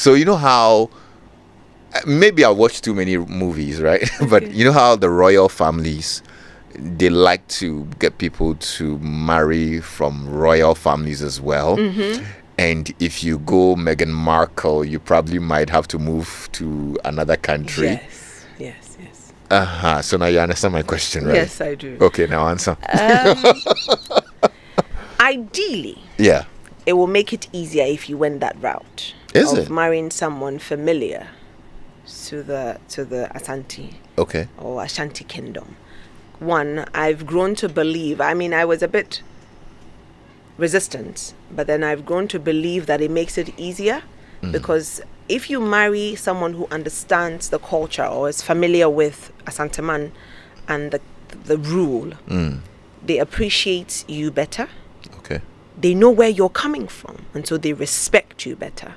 So you know how maybe I watch too many movies, right? But Okay. you know how the royal families, they like to get people to marry from royal families as well. Mm-hmm. And if you go Meghan Markle, you probably might have to move to another country. Yes, yes, yes. Uh-huh. So now you understand my question, right? Yes, I do. Okay, now answer. Um, ideally, Yeah. it will make it easier if you went that route Is of it? marrying someone familiar to the Asante Okay. or Ashanti Kingdom. One, I've grown to believe. I mean, I was a bit resistant, but then I've grown to believe that it makes it easier because if you marry someone who understands the culture or is familiar with Asanteman and the rule, they appreciate you better. Okay. They know where you're coming from, and so they respect you better.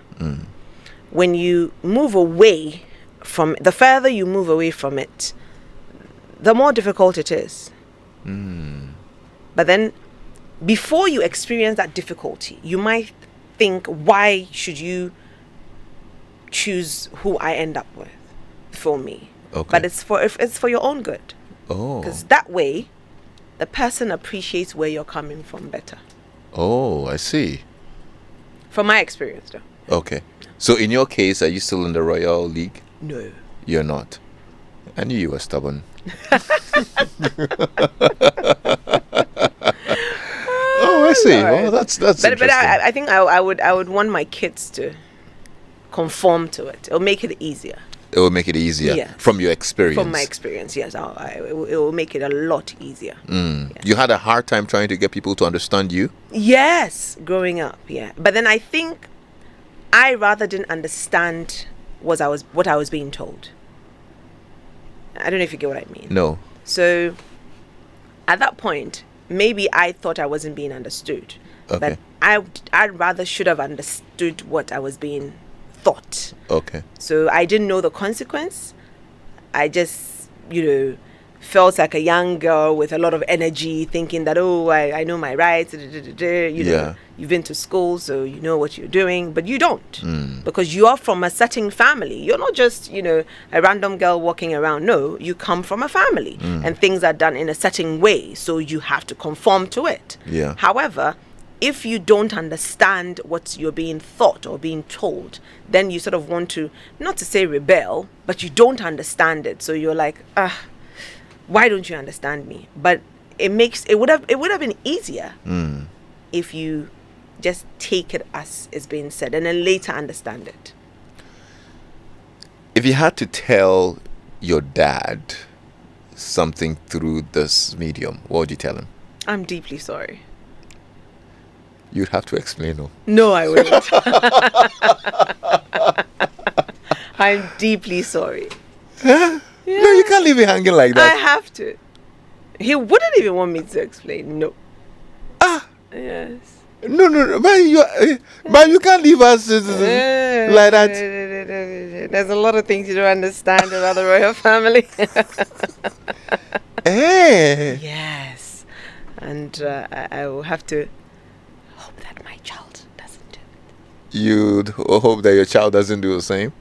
When you move away from the further you move away from it, the more difficult it is. But then before you experience that difficulty, you might think, why should you choose who I end up with for me? Okay. But it's for your own good, Oh. because that way the person appreciates where you're coming from better. Oh, I see. From my experience, though. Okay. So in your case, are you still in the Royal League? No. You're not. I knew you were stubborn. Oh, I see. Alright. Well, that's But interesting. I think I would want my kids to conform to it. It'll make it easier. It will make it easier Yeah. from your experience. From my experience, yes, it will make it a lot easier. You had a hard time trying to get people to understand you? Yes, growing up, yeah. But then I think I rather didn't understand what I was being told. I don't know if you get what I mean. No. So at that point, maybe I thought I wasn't being understood. Okay. But I rather should have understood what I was being thought. Okay. So I didn't know the consequence. I just, felt like a young girl with a lot of energy, thinking that, I know my rights. Yeah. You've been to school, so you know what you're doing, but you don't, because you are from a certain family. You're not just, a random girl walking around. No, you come from a family, and things are done in a certain way, so you have to conform to it. Yeah. However, if you don't understand what you're being thought or being told, then you sort of want to, not to say rebel, but you don't understand it. So you're like, why don't you understand me? But it would have been easier if you just take it as is being said and then later understand it. If you had to tell your dad something through this medium, what would you tell him? I'm deeply sorry. You'd have to explain, no? No, I wouldn't. I'm deeply sorry. No, you can't leave it hanging like I that. have to. He wouldn't even want me to explain. No. Ah, Yes. no, man, you can't leave us like that. There's a lot of things you don't understand about the royal family. Eh. Yes. And I will have to hope that my child doesn't do it. You'd hope that your child doesn't do the same.